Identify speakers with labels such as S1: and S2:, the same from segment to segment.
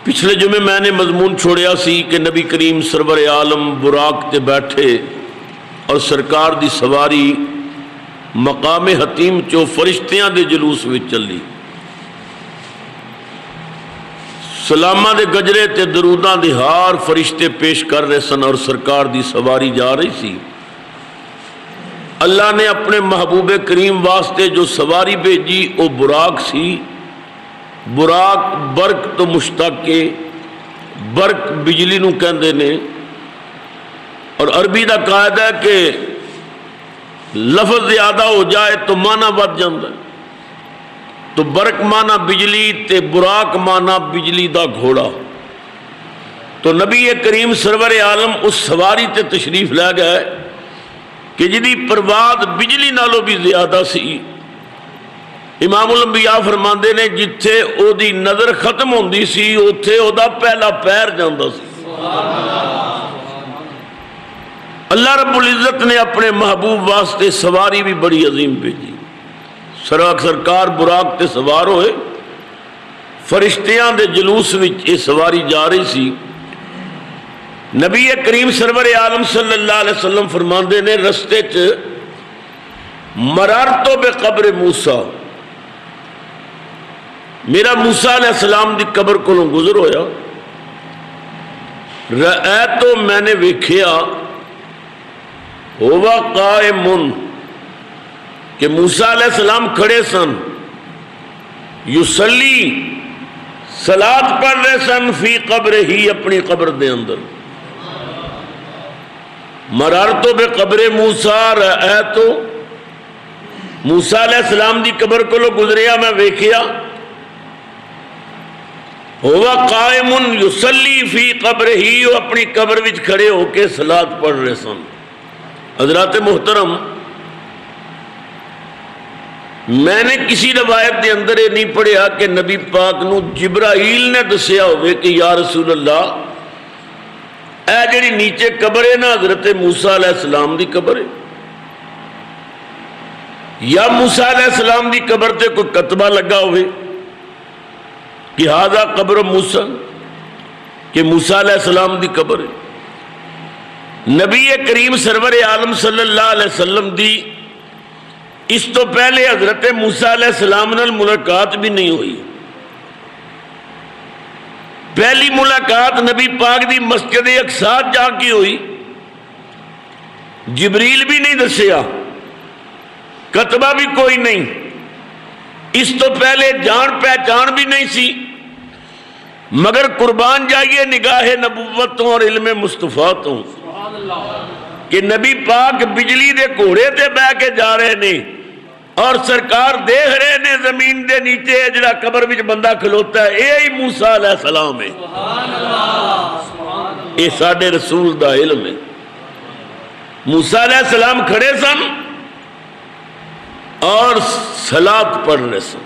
S1: پچھلے جمعے میں نے مضمون چھوڑیا سی کہ نبی کریم سرور عالم براق تے بیٹھے اور سرکار دی سواری مقام حتیم چو فرشتیاں دے جلوس وچ چلی، سلاماں دے گجرے تے دروداں دے ہار فرشتے پیش کر رہے سن اور سرکار دی سواری جا رہی سی۔ اللہ نے اپنے محبوب کریم واسطے جو سواری بھیجی وہ براق سی۔ براق برق تو مشتق کے برق بجلی نو کہندے نے، اور عربی دا قاعدہ ہے کہ لفظ زیادہ ہو جائے تو معنی بد جاندہ ہے۔ تو برق معنی بجلی تے براق معنی بجلی دا گھوڑا۔ تو نبی کریم سرور عالم اس سواری تے تشریف لے گئے کہ جدی پرواز بجلی نالوں بھی زیادہ سی۔ امام الانبیاء فرماندے نے جتھے او دی نظر ختم ہوندی سی اوتھے او دا پہلا پیر جاندا سی۔ اللہ رب العزت نے اپنے محبوب واسطے سواری بھی بڑی عظیم بھیجی۔ سرکار براق تے سوار ہوئے، فرشتیاں دے جلوس وچ یہ سواری جا رہی سی۔ نبی کریم سرور عالم صلی اللہ علیہ وسلم فرماندے نے رستے چ مررت بقبر موسیٰ، میرا موسیٰ علیہ السلام دی قبر کو گزر ہویا، رأیتو میں نے ویکھیا ہوا قائمن کہ موسیٰ علیہ السلام کھڑے سن، یصلی صلاۃ پڑھ رہے سن، فی قبر ہی اپنی قبر دے اندر۔ مررت بقبر موسیٰ رأیتو، موسیٰ علیہ السلام دی قبر کو گزریا میں ویکھیا، ہوا قائمن یصلی فی قبر ہی، وہ اپنی قبر وچ کھڑے ہو کے صلاۃ پڑھ رہے سن۔ حضرات محترم، میں نے کسی روایت دے اندر یہ نہیں پڑھیا کہ نبی پاک نو جبرائیل نے دسیا ہوئے کہ یا رسول اللہ اے جڑی نیچے قبر ہے نا حضرت موسیٰ علیہ السلام دی قبر ہے، یا موسیٰ علیہ السلام دی قبر تے کوئی کتبہ لگا ہوئے کہ ہذا قبر موسیٰ، کہ موسیٰ علیہ السلام دی قبر ہے۔ نبی کریم سرور عالم صلی اللہ علیہ وسلم دی اس تو پہلے حضرت موسیٰ علیہ السلام نال ملاقات بھی نہیں ہوئی۔ پہلی ملاقات نبی پاک دی مسجد اقصیٰ جا کے ہوئی، جبریل بھی نہیں دسیا، کتبہ بھی کوئی نہیں، اس تو پہلے جان پہچان بھی نہیں سی، مگر قربان جائیے نگاہ نبوتوں اور علم مصطفیٰتوں کہ نبی پاک بجلی دے گھوڑے تے بہ کے جا رہے نے اور سرکار دیکھ رہے نے زمین دے نیچے جڑا قبر وچ بندہ کھلوتا ہے اے ہی موسیٰ علیہ السلام ہے۔ اے ساڈے رسول دا علم ہے۔ موسیٰ علیہ السلام کھڑے سن اور صلاۃ پڑھ رہے سن۔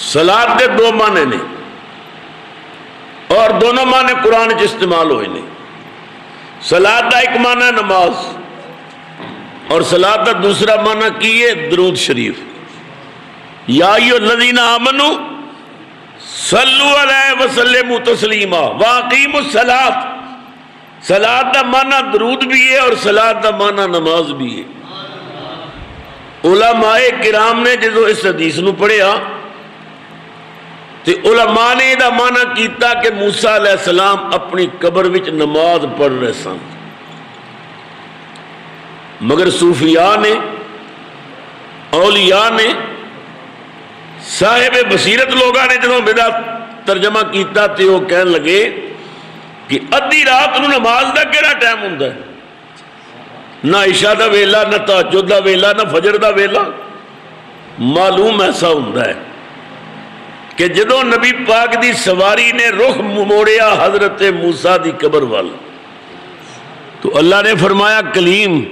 S1: صلاۃ دے دو معنی نے اور دونوں معنی قرآن چ استعمال ہوئے نے۔ صلاۃ دا ایک معنی نماز اور صلاۃ دا دوسرا معنی کی ہے درود شریف۔ یا ایھا الذین آمنوا صلوا علیہ وسلموا تسلیما واقیموا الصلاۃ۔ صلاۃ دا معنی درود بھی ہے اور صلاۃ دا معنی نماز بھی ہے۔ علماء کرام نے جدو اس حدیث نو پڑھیا تے علماء نے دا معنی کیتا کہ موسیٰ علیہ السلام اپنی قبر وچ نماز پڑھ رہے سن، مگر صوفیاء نے، اولیاء نے، صاحب بصیرت لوگاں نے جنہوں میرا ترجمہ کیتا تے وہ کہن لگے کہ ادھی رات نو نماز دا کیڑا ٹائم ہوندا ہے؟ نہ عشاء دا ویلا، نہ تہجد دا ویلا، نہ فجر دا ویلا۔ معلوم ایسا ہوندا ہے کہ جدوں نبی پاک دی سواری نے رخ موڑیا حضرت موسیٰ دی قبر وال تو اللہ نے فرمایا کلیم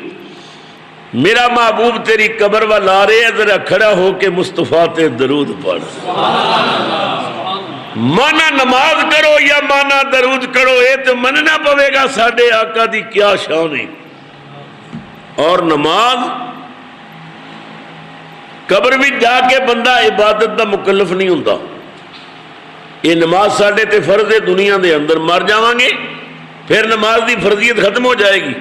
S1: میرا محبوب تیری قبر وال آ رہے ہیں، ذرا کھڑا ہو کے مصطفیٰ تے درود پڑھ۔ مانا نماز کرو یا مانا درود کرو، یہ تو مننا پوے گا ساڈے آقا دی کیا شان ہے۔ اور نماز قبر بھی جا کے بندہ عبادت دا مکلف نہیں ہوتا، یہ نماز ساڈے تے فرض ہے، دنیا دے اندر مر جاواں گے پھر نماز دی فرضیت ختم ہو جائے گی.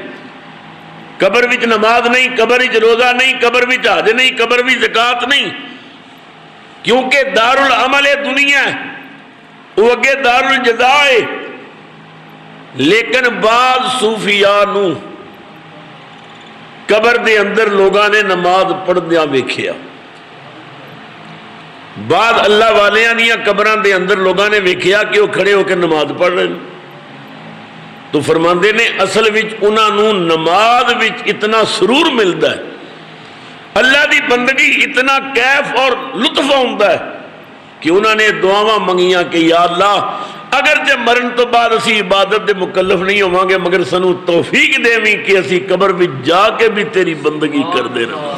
S1: قبر وچ نماز نہیں، قبر وچ روزہ نہیں، قبر وچ حج نہیں، قبر وچ زکات نہیں، کیونکہ دار العمل دنیا ہے، وہ اگے دار الجزا ہے. لیکن بعض صوفیاء نو قبر دے اندر لوگاں نے نماز پڑھدیاں ویکھیا، بعد اللہ والیاں دیاں قبراں دے اندر لوگاں نے ویکھیا کہ وہ کھڑے ہو کے نماز پڑھ رہے ہیں. تو فرماندے نے اصل وچ انہاں نو نماز وچ اتنا سرور ملدا ہے، اللہ دی بندگی اتنا کیف اور لطف ہوندا ہے کہ انہاں نے دعاواں منگیاں کہ یا اللہ اگرچہ مرن تو بعد اسی عبادت دے مکلف نہیں ہوواں گے مگر سنو توفیق دیویں کہ اسی قبر وچ جا کے بھی تیری بندگی کر دے رہا.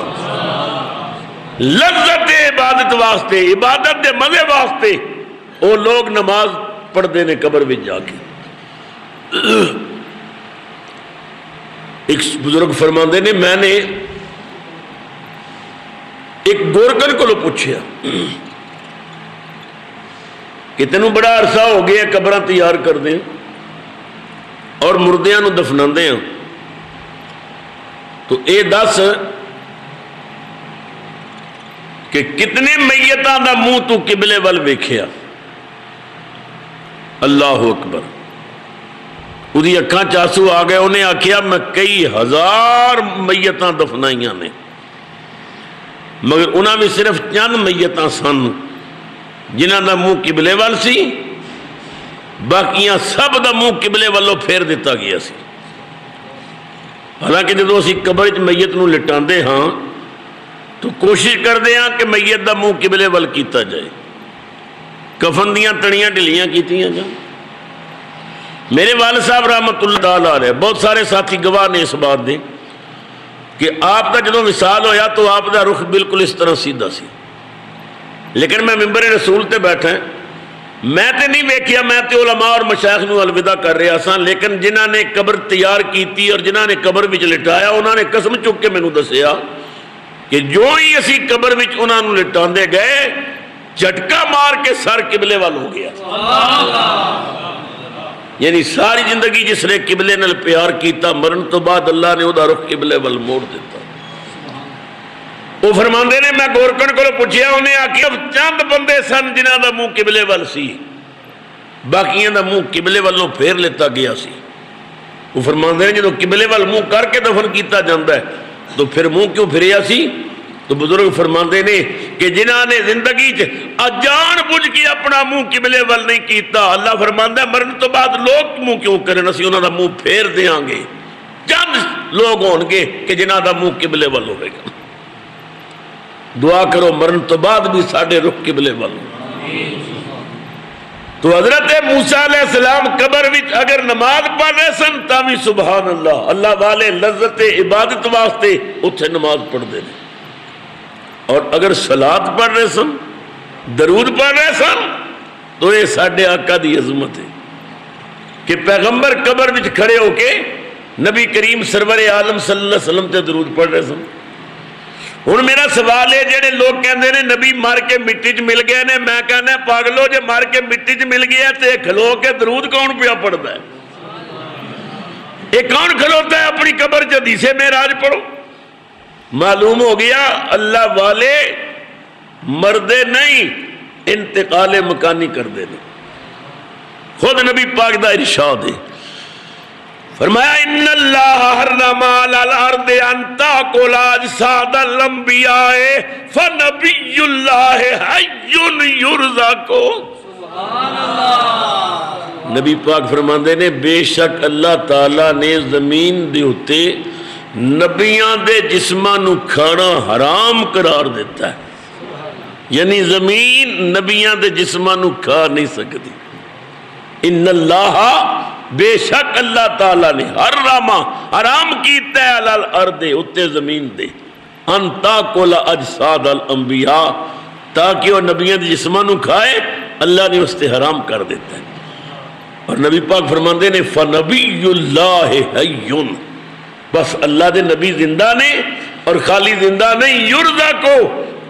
S1: لذت عبادت واسطے، عبادت دے مزے واسطے وہ لوگ نماز پڑھتے ہیں قبر وچ جا کے. ایک بزرگ فرماندے نے میں نے ایک گورکن کو پوچھا کہ تینوں بڑا عرصہ ہو گیا قبراں تیار کر دیں اور مردیاں نو دفناندے ہیں، تو اے دس کہ کتنے میتاں دا منہ تو قبلے ول ویکھیا. اللہ اکبر. وہی اکھاں چاسو آ گئے، انہیں آکھیا میں کئی ہزار میتاں دفنائیاں نے مگر انہاں میں صرف چند میتاں سن جنہاں دا منہ قبلے وال سی، باقیاں سب دا منہ قبلے والوں پھیر دیتا گیا سی. حالانکہ جدو اسی قبر وچ میت نو لٹاندے ہاں تو کوشش کرتے ہیں کہ میت دا منہ قبلے وال کیتا جائے، کفن دیاں تڑیاں ڈلیاں کیتیاں جائیں. میرے والد صاحب رحمت اللہ تعالیٰ علیہ بہت سارے ساتھی گواہ نے اس بات دے کہ آپ کا جدو وصال ہویا تو آپ دا رخ بالکل اس طرح سیدھا سی، لیکن میں ممبر رسول تے بیٹھا میں تے نہیں ویکھیا، میں تے علماء اور مشائخ نو الوداع کر رہا سا، لیکن جنہاں نے قبر تیار کیتی اور جنہاں نے قبر وچ لٹایا انہاں نے قسم چک کے مینوں دسیا کہ جو ہی اسی قبر وچ انہاں نو لٹاندے گئے جھٹکا مار کے سر قبلے وال ہو گیا. یعنی ساری زندگی جس نے قبلے نال پیار کیتا مرن تو بعد اللہ نے وہ رخ قبلے وال موڑ دیتا. وہ فرماندے نے میں گورکن کو پوچھیا، انہیں آخیا چند بندے سن جنہاں دا منہ قبلے وال سی، باقیاں دا منہ قبلے والوں پھیر لیتا گیا سی. وہ فرماندے نے جدو قبلے وال منہ کر کے دفن کیتا جاندہ ہے تو پھر منہ کیوں پھریا سی؟ تو بزرگ فرماندے نے کہ جنہاں نے زندگی جان بوجھ کے اپنا منہ قبلے وال نہیں کیتا، اللہ فرماندہ ہے مرن تو بعد لوگ منہ کیوں کریں، اسی انہاں دا منہ پھیر دیاں گے. چند لوگ ہون گے کہ جنہاں دا منہ قبلے وال ہوئے گا. دعا کرو مرن تو بعد بھی ساڑھے رخ قبلے وال. تو حضرت موسیٰ علیہ السلام قبر وچ اگر نماز پڑھ رہے سن تاوی سبحان اللہ، اللہ والے لذت عبادت واسطے اتھے نماز پڑھ دے. اور اگر صلات پڑھ رہے سن، درود پڑھ رہے سن، تو یہ ساڑھے آقا دی عظمت ہے کہ پیغمبر قبر وچ کھڑے ہو کے نبی کریم سرور عالم صلی اللہ علیہ وسلم تے درود پڑھ رہے سن. ہن میرا سوال ہے جڑے لوگ کہندے نے نبی مر کے مٹی چ مل گئے نے، میں کہنا پاگلو جے مر کے مٹی چ مل گیا تے کھلو کے درود کون پیا پڑھدا ہے؟ یہ کون کھلوتا ہے اپنی قبر چ حدیث معراج پڑھو؟ معلوم ہو گیا اللہ والے مردے نہیں، انتقال مکانی کر دے. خود نبی پاک دا ارشاد ہے، فرمایا ان اللہ حرم علی الارض ان تاکل اجساد الانبیاء فنبی اللہ حی یرزق. سبحان اللہ. نبی پاک فرماندے نے بے شک اللہ تعالی نے زمین دے اتے نبیاں دے جسماں نو کھانا حرام قرار دیتا ہے، یعنی زمین نبیاں دے جسماں نو کھا نہیں سکتی. ان اللہ بے شک اللہ تعالیٰ نے حرام کیتا ہے علی الارض اتے زمین دے ان تاکل اجساد الانبیاء تاکہ وہ نبیاں دے جسماں نو کھائے، اللہ نے اس تے حرام کر دیتا ہے. اور نبی پاک فرماندے نے فنبی اللہ حیٌ، بس اللہ دے نبی زندہ نے اور خالی زندہ نہیں، یرزقو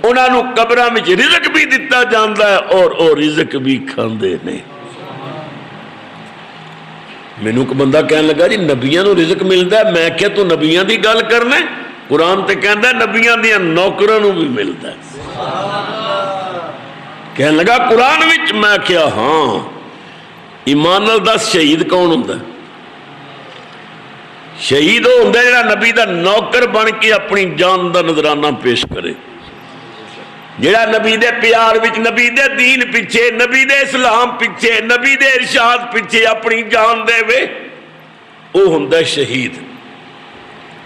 S1: انہاں نوں قبراں وچ رزق بھی دتا جاندا ہے اور او رزق بھی کھاندے نے۔ مینوں ایک بندہ کہنے لگا جی نبیاں نوں رزق ملدا ہے، میں کہ تو نبیاں دی گل کرنا ہے؟ قرآن تے کہندا ہے نبیاں دیاں نوکراں نوں بھی ملدا ہے۔ کہنے لگا قرآن وچ، میں کیا ہاں۔ ایمان نال دس شہید کون ہوندا ہے؟ شہید وہ ہوندا ہے جڑا نبی دا نوکر بن کے اپنی جان دا نذرانہ پیش کرے، جڑا نبی دے پیار وچ، نبی دے دین پیچھے، نبی دے اسلام پیچھے، نبی دے ارشاد پیچھے اپنی جان دے وے، وہ ہوندا ہے شہید۔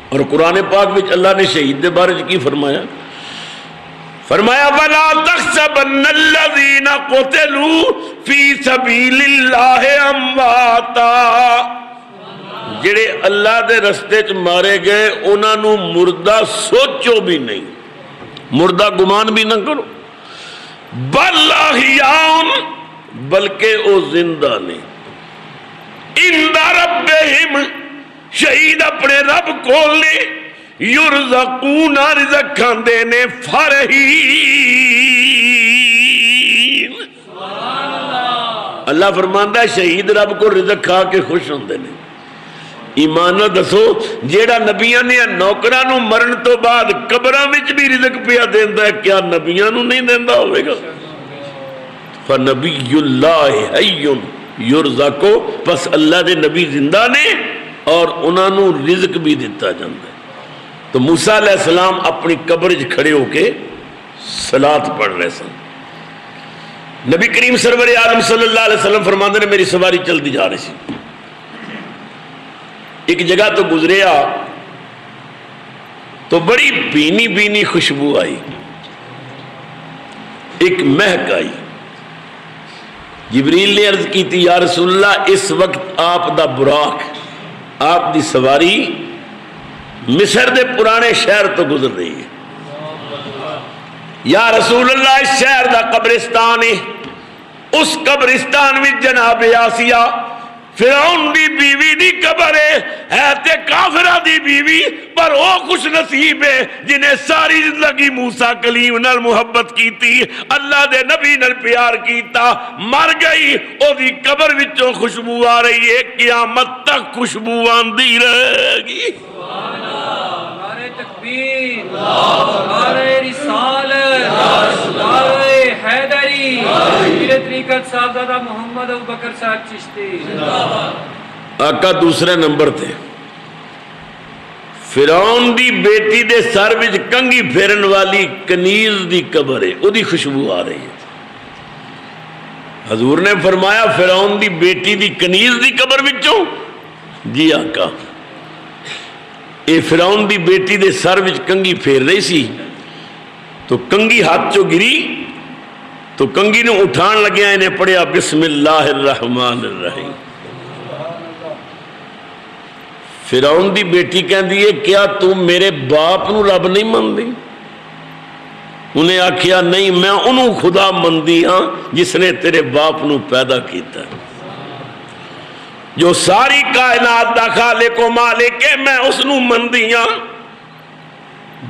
S1: اور قرآن پاک وچ اللہ نے شہید دے بارے کی فرمایا؟ فرمایا وَلَا تَحْسَبَنَّ الَّذِينَ قُتِلُوا فِي سَبِيلِ اللَّهِ أَمْوَاتًا، جڑے اللہ دے رستے چ مارے گئے انہاں نوں مردہ سوچو بھی نہیں، مردہ گمان بھی نہ کرو، بل احیاء، بلکہ او زندہ نے، عند ربہم، شہید اپنے رب کول نے، یرزقون، رزق کھاندے نے، فرحین، اللہ فرماندا ہے شہید رب کو رزق کھا کے خوش ہوندے نے۔ ایمان نہ دسو جیڑا نبیاں نے نوکراں نوں مرن تو بعد قبراں وچ بھی رزق پیا دیندا ہے، کیا نبیاں نوں نہیں دیندا ہوے گا؟ فنبی اللہ حی یرزق، پس اللہ دے نبی زندہ نے اور انہاں نوں رزق بھی دتا جاندا ہے۔ تو موسیٰ علیہ السلام اپنی قبر وچ کھڑے ہو کے صلاۃ پڑھ رہے سن۔ نبی کریم سرور عالم صلی اللہ علیہ وسلم فرماندے نے میری سواری چلتی جا رہی سی، ایک جگہ تو گزریا تو بڑی بینی بینی خوشبو آئی، ایک مہک آئی۔ جبریل نے عرض کی تھی یا رسول اللہ اس وقت آپ دا براق، آپ دی سواری مصر دے پرانے شہر تو گزر رہی ہے۔ یا رسول اللہ اس شہر دا قبرستان ہے، اس قبرستان میں جناب آسیہ فرعون دی بیوی دی قبر ہے تے کافرہ دی بیوی، پر وہ خوش نصیب ہے جنہیں ساری زندگی موسیٰ کلیم نال محبت کیتی، اللہ دے نبی نال پیار کیتا، مر گئی او دی قبر وچوں خوشبو آ رہی ہے، قیامت تک خوشبو آندی رہے گی۔
S2: نعرہ تکبیر، نعرہ رسالت، نعرہ حیدری، پیر طریقت صاحبزادہ محمد ابوبکر صاحب چشتی۔
S1: آقا دوسرے نمبر تے فرعون دی بیٹی دے سر وچ کنگھی پھیرن والی کنیز دی قبر ہے، او دی خوشبو آ رہی ہے۔ حضور نے فرمایا فرعون دی بیٹی دی کنیز دی قبر وچوں؟ جی آقا، اے فرعون دی بیٹی دے سر وچ کنگھی پھیر رہی سی تو کنگھی ہاتھ چو گری تو کنگھی نو اٹھان لگیا، انہیں پڑھیا بسم اللہ الرحمن الرحیم۔ فرعون دی بیٹی کہندی ہے کیا تم میرے باپ نو رب نہیں مندی؟ انہیں آکھیا نہیں، میں انہوں خدا مندی ہاں جس نے تیرے باپ نو پیدا کیتا ہے، جو ساری کائنات دا خالق و مالک ہے، میں اس نو مندی ہاں۔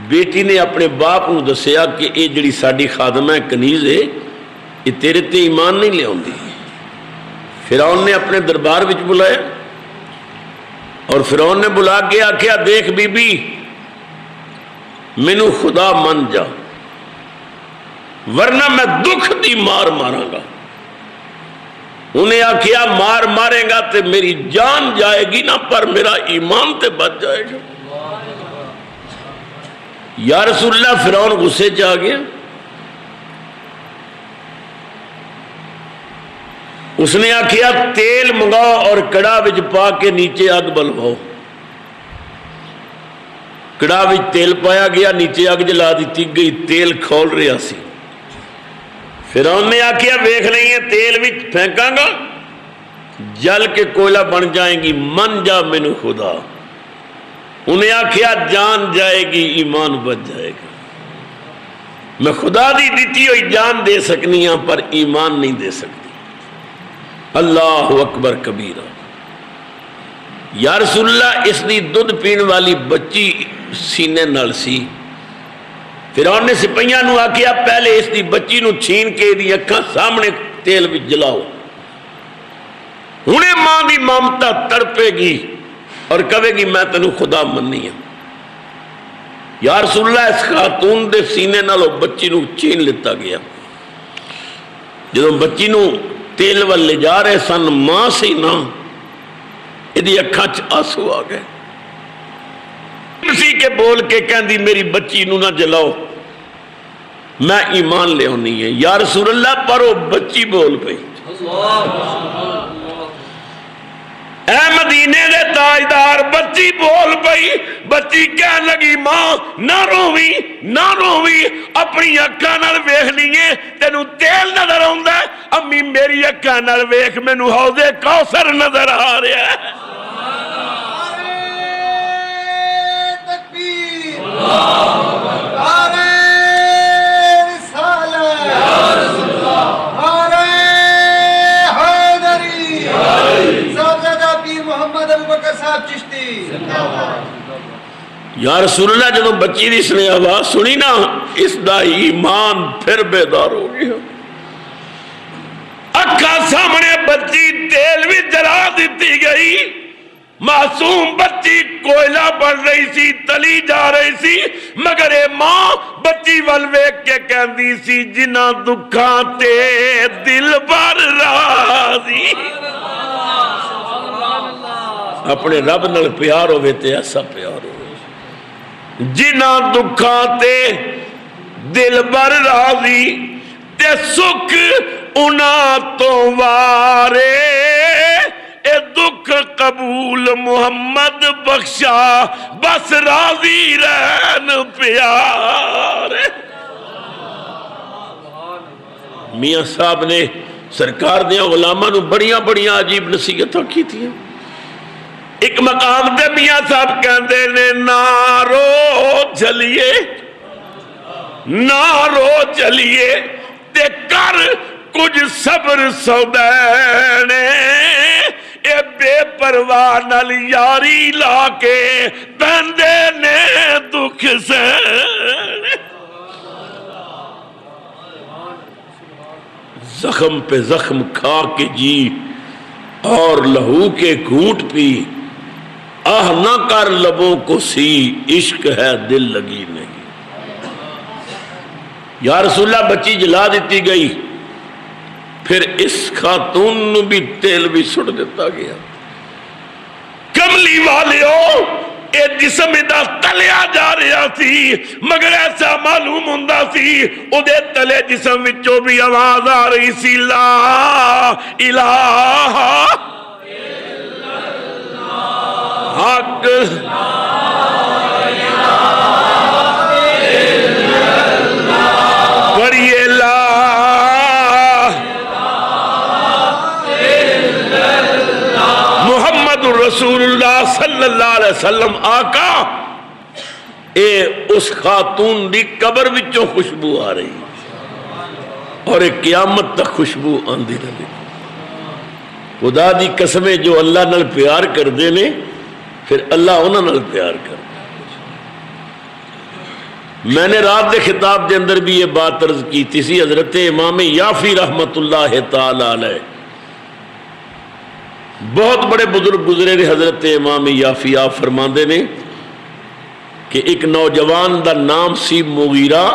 S1: بیٹی نے اپنے باپ نو دسیا کہ اے جڑی ساڈی خادمہ کنیز ہے یہ تیرے تے ایمان نہیں لے آندی۔ فرعون نے اپنے دربار وچ بلایا اور فرعون نے بلا کے آکھیا دیکھ بی بی مینوں خدا من جا ورنہ میں دکھ دی مار ماراں گا۔ انہیں آکھیا مار مارے گا تے میری جان جائے گی نا، پر میرا ایمان تے بچ جائے گا۔ یا رسول اللہ فرعون غصے چ آ گیا، اس نے آکھیا تیل منگاؤ اور کڑا وچ پا کے نیچے اگ بلواؤ۔ کڑا وچ تیل پایا گیا، نیچے اگ جلا دیتی گئی، تیل کھول رہا سی۔ فرعون نے آکھیا ویکھ نہیں ہے تیل وچ پھینکاں گا جل کے کوئلہ بن جائیں گی، من جا مینوں خدا۔ انہیں آکھیا جان جائے گی ایمان بچ جائے گا۔ میں خدا دی دیتی ہوئی جان دے سکنی ہاں پر ایمان نہیں دے سکتی۔ اللہ اکبر کبیرہ۔ یا رسول اللہ اس دی دودھ پین والی بچی سینے نال سی۔ فرعون نے سپاہیاں نو آکھیا پہلے اس دی بچی نو چھین کے دی اکھاں سامنے تیل وچ جلاؤ. ہنے ماں دی ممتا تڑپے گی اور کہے گی میں تینوں خدا مننی ہوں. یا رسول اللہ اس خاتون دے سینے نالوں بچی نو چھین لیتا گیا. جدوں بچی نو تیل ول لے جا رہے سن ماں سی نا یہ اکھاں چ آنسو آ گئے. مسیح کے بول کے کہندی میری بچی نو نہ جلاؤ میں ایمان لے ہونی ہے. یا رسول اللہ پر وہ بچی بول پئی. اے مدینے دے تاجدار بچی بول پئی. بچی کہن لگی ماں نہ رووی نہ رووی اپنی اکھاں نال ویکھ لیے تینوں تیل نظر آوندا ہے. امی میری اکھاں نال ویکھ مینوں حوض کوثر نظر آ رہا ہے. یا رسول اللہ جدو بچی دی اس نے آواز سنی نا اس دا ایمان پھر بیدار ہو گیا. اکھا سامنے بچی تیل بھی جلا دیتی گئی. معصوم بچی کوئلہ بڑھ رہی سی تلی جا رہی سی مگر اے ماں بچی ول ویکھ کے کہندی سی جنہاں دکھاں تے دل بر راضی. اپنے رب نال پیار ہوئے تے ایسا پیار ہوئے جنہاں دکھاں تے دل بر راضی تے سکھ انہاں تو وارے اے دکھ قبول محمد بخشا بس راضی رہن پیارے. میاں صاحب نے سرکار دیا غلاماں نو بڑیاں بڑیاں عجیب نصیحتاں کی تھی. ایک مقام تے میاں صاحب کہندے نے نہ رو چلیے نہ رو چلیے تے کر کچھ صبر سودینے اے بے پرواہ نال یاری لا کے بندے نے دکھ سہنے. زخم پہ زخم کھا کے جی اور لہو کے گھونٹ پی آہ نہ کر لبوں کو سی عشق ہے دل لگی نہیں. یا رسول اللہ بچی جلا دیتی گئی. پھر اس خاتون نو بھی تیل بھی سٹ دیتا گیا. کملی والیو اے جسم دا تلیا جا رہا سی مگر ایسا معلوم ہوندا سی او دے تلے جسم وچوں بھی آواز آ رہی سی لا الہ حق پڑھیے لا محمد رسول اللہ صلی اللہ علیہ وسلم آقا. اے اس خاتون دی قبر وچوں خوشبو آ رہی اور ایک قیامت تک خوشبو آندی رہی. خدا دی قسمیں جو اللہ نال پیار کر دینے پھر اللہ انہاں نال پیار کر دے. میں نے رات دے خطاب دے اندر بھی یہ بات عرض کی تھی. حضرت امام یافی رحمت اللہ تعالی علیہ بہت بڑے بزرگ گزرے نے. حضرت امام یافی آپ فرماندے نے کہ ایک نوجوان دا نام سی مغیرہ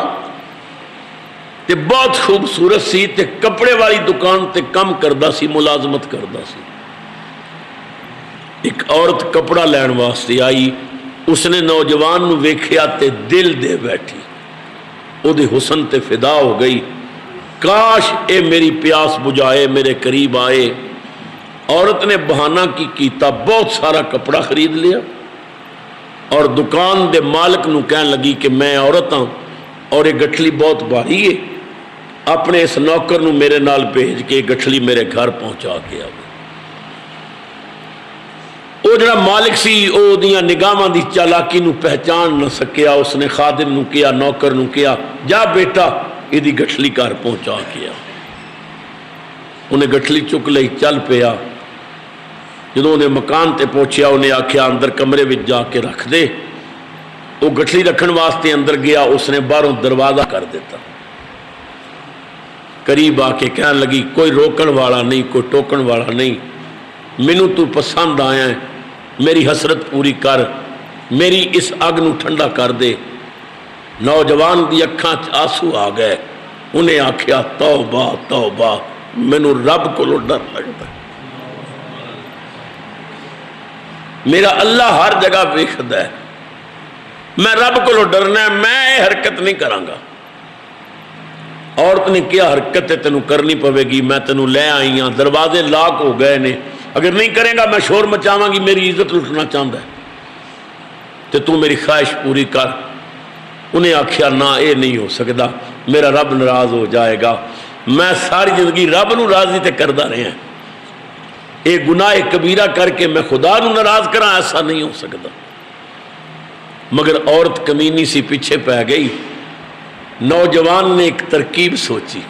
S1: تے بہت خوبصورت سی تے کپڑے والی دکان تے کم کردہ سی ملازمت کردہ سی. ایک عورت کپڑا لین واسطے آئی. اس نے نوجوان نو ویکھیا تے دل دے بیٹھی او دے حسن تے فدا ہو گئی. کاش اے میری پیاس بجھائے میرے قریب آئے. عورت نے بہانہ کی کیتا بہت سارا کپڑا خرید لیا اور دکان دے مالک نو کہن لگی کہ میں عورت ہاں اور یہ گٹھلی بہت بھاری ہے اپنے اس نوکر نو میرے نال بھیج کے گٹھلی میرے گھر پہنچا کے آئے. او جڑا مالک سی او دیاں نگاہاں دی چالاکی نو پہچان نہ سکیا. اس نے خادم نو کیا نوکر نو کیا جا بیٹا یہ دی گٹھلی گھر پہنچا کیا. انہیں گٹھلی چک لئی چل پیا. جدوں نے مکان تے پہنچیا انہیں آکھیا اندر کمرے وچ جا کے رکھ دے وہ گٹھلی رکھن واسطے اندر گیا، اس نے باہروں دروازہ کر دیتا، قریب آ کے کہنے لگی کوئی روکن والا نہیں، کوئی ٹوکن والا نہیں، مینوں تو پسند آیا ہے، میری حسرت پوری کر، میری اس اگ نو ٹھنڈا کر دے۔ نوجوان دی اکھاں چ آنسو آ گئے، انہیں آکھیا توبہ توبہ، مینوں رب کولوں ڈر لگتا ہے، میرا اللہ ہر جگہ ویکھدا ہے، میں رب کولوں ڈرنا ہے، میں یہ حرکت نہیں کراں گا۔ عورت نے کیا حرکت ہے تینوں کرنی پوے گی، میں تینوں لے آئی ہاں، دروازے لاک ہو گئے نے، اگر نہیں کرے گا میں شور مچاواں گی، میری عزت لٹنا چاہتا ہے تے تو میری خواہش پوری کر۔ انہیں آکھیا نہ یہ نہیں ہو سکتا، میرا رب ناراض ہو جائے گا، میں ساری زندگی رب نو راضی تے کردا رہا ہوں، یہ گناہ کبیرہ کر کے میں خدا نو ناراض کراں، ایسا نہیں ہو سکتا۔ مگر عورت کمینی سی پیچھے پہ گئی۔ نوجوان نے ایک ترکیب سوچی،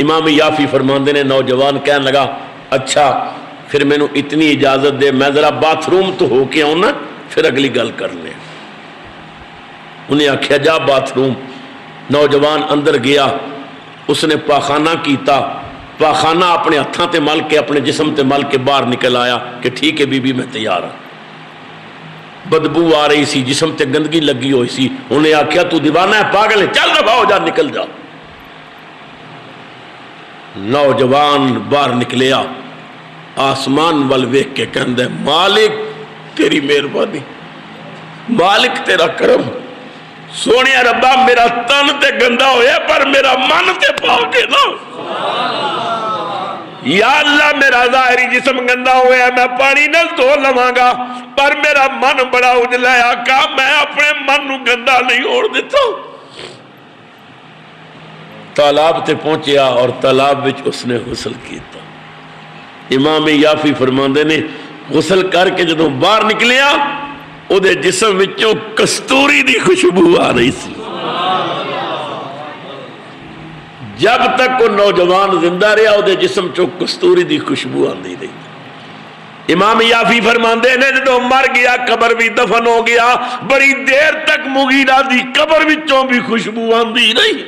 S1: امام یافی فرماندے نے نوجوان کہنے لگا اچھا پھر مینوں اتنی اجازت دے، میں ذرا باتھ روم تو ہو کے آؤں نا، پھر اگلی گل کر لیں۔ انہیں آکھیا جا باتھ روم۔ نوجوان اندر گیا، اس نے پاخانہ کیتا، پاخانہ اپنے ہتھاں تے مل کے اپنے جسم تے مل کے باہر نکل آیا کہ ٹھیک ہے بی بی میں تیار ہوں۔ بدبو آ رہی سی، جسم تے گندگی لگی ہوئی سی، انہیں آکھیا تو دیوانہ ہے، پاگل ہے، چل دفع ہو جا، نکل جا۔ نوجوان باہر نکلیا، آسمان وال ویکھ کے کہندا ہے مالک تیری مہربانی، مالک تیرا کرم، سونے ربا میرا تن تے گندا ہویا پر میرا من تے پاک ہے نا، یا اللہ میرا ظاہری جسم گندا ہویا میں پانی نہ دھو لواں گا، پر میرا من بڑا اجلا ہے آقا، میں اپنے من نو گندا نہیں ہوڑ دیتا۔ تالاب تے پہنچیا اور تالاب وچ اس نے غسل کیتا۔ امام یافی فرماندے نے غسل کر کے جدوں باہر نکلیا، او دے جسم وچوں کستوری دی خوشبو آ رہی سی۔ جب تک وہ نوجوان زندہ رہا او دے جسم چوں کستوری دی خوشبو آندی رہی۔ امام یافی فرماندے نے جدوں مر گیا قبر بھی دفن ہو گیا، بڑی دیر تک مغیرہ دی قبر وچوں بھی خوشبو آندی رہی۔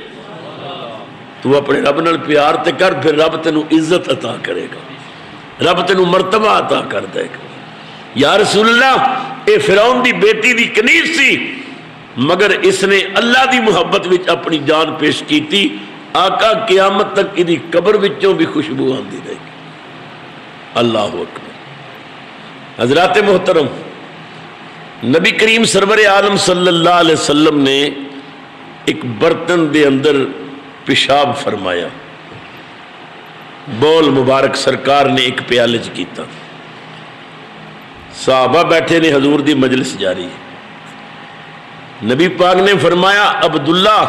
S1: تو اپنے رب نال پیار تے کر، پھر رب تینوں عزت عطا کرے گا، رب تینوں مرتبہ عطا کر دے گا۔ یا رسول اللہ اے فرعون دی بیٹی دی کنیز سی، مگر اس نے اللہ دی محبت وچ اپنی جان پیش کیتی، آقا قیامت تک ادھی قبر وچوں بھی خوشبو آندی رہے گی۔ اللہ اکبر۔ حضرات محترم، نبی کریم سرور عالم صلی اللہ علیہ وسلم نے ایک برتن دے اندر پیشاب فرمایا، بول مبارک سرکار نے ایک پیالے چ کیتا، صحابہ بیٹھے نے، حضور دی مجلس جاری ہے۔ نبی پاک نے فرمایا عبداللہ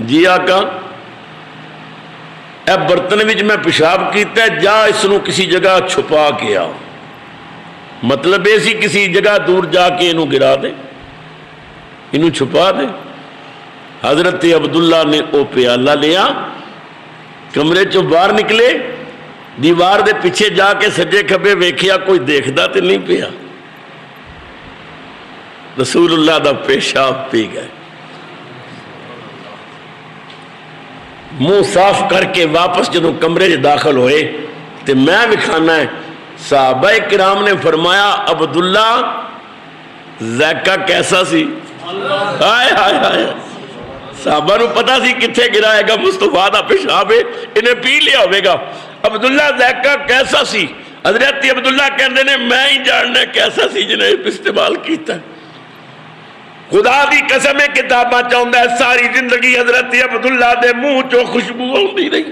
S1: جی آقا اے برتن وچ میں پیشاب کیتا ہے، جا اس نو کسی جگہ چھپا کے آ، مطلب ایسی کسی جگہ دور جا کے انہوں گرا دے، انہوں چھپا دے۔ حضرت عبداللہ نے او پیالہ لیا، کمرے چوں باہر نکلے، دیوار دے پیچھے جا کے سجے کھبے ویکھیا کوئی دیکھدا تے نہیں پیا، رسول اللہ دا پیشاب پی گئے۔ منہ صاف کر کے واپس جدوں کمرے سے داخل ہوئے تے میں وکھانا ہے، صحابہ کرام نے فرمایا عبداللہ ذائقہ کیسا سی؟ ہائے ہائے ہائے، صحابہ نو پتا سی کتھے گرائے گا، مصطفیٰ دا پیشاب ہے، انہیں پی لیا ہوئے گا۔ عبداللہ ذائقہ کیسا سی؟ حضرت عبداللہ کہندے نے میں ہی جاننا کیسا سی جنہیں استعمال کیتا ہے۔ خدا دی قسم کتاباں چاہتا ہے ساری زندگی حضرت عبداللہ دے منہ چو خوشبو آتی رہی،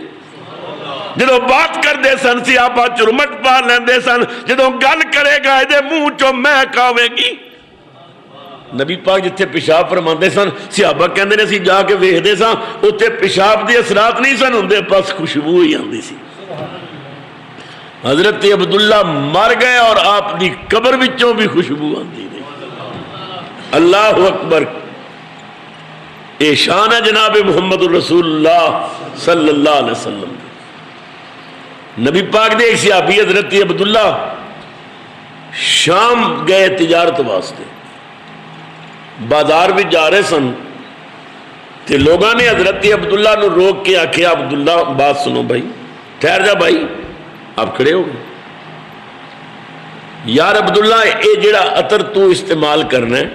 S1: جدو بات کر دے سن سیابہ چرمٹ پا لیندے سن، جدو گل کرے گا دے منہ چو مہک آوے گی۔ نبی پاک جتھے پیشاب فرماندے سن، صحابہ کہندے نے سی جا کے ویکھدے سن، اوتھے پیشاب دی اثرات نہیں سن ہوندے، بس خوشبو ہی آندی سی۔ حضرت عبداللہ مر گئے اور آپ دی قبر وچوں بھی خوشبو آندی رہی۔ اللہ اکبر۔ اے شان ہے جناب محمد رسول اللہ صلی اللہ علیہ وسلم۔ نبی پاک دے ایک صحابی حضرت عبداللہ شام گئے تجارت واسطے، بازار بھی جا رہے سن تے لوگاں نے حضرت عبداللہ نو روک کے آکھیا عبداللہ بات سنو بھائی، ٹھہر جا بھائی، آپ کھڑے ہو گئے. یار عبداللہ اے جڑا عطر تو استعمال کرنا ہے،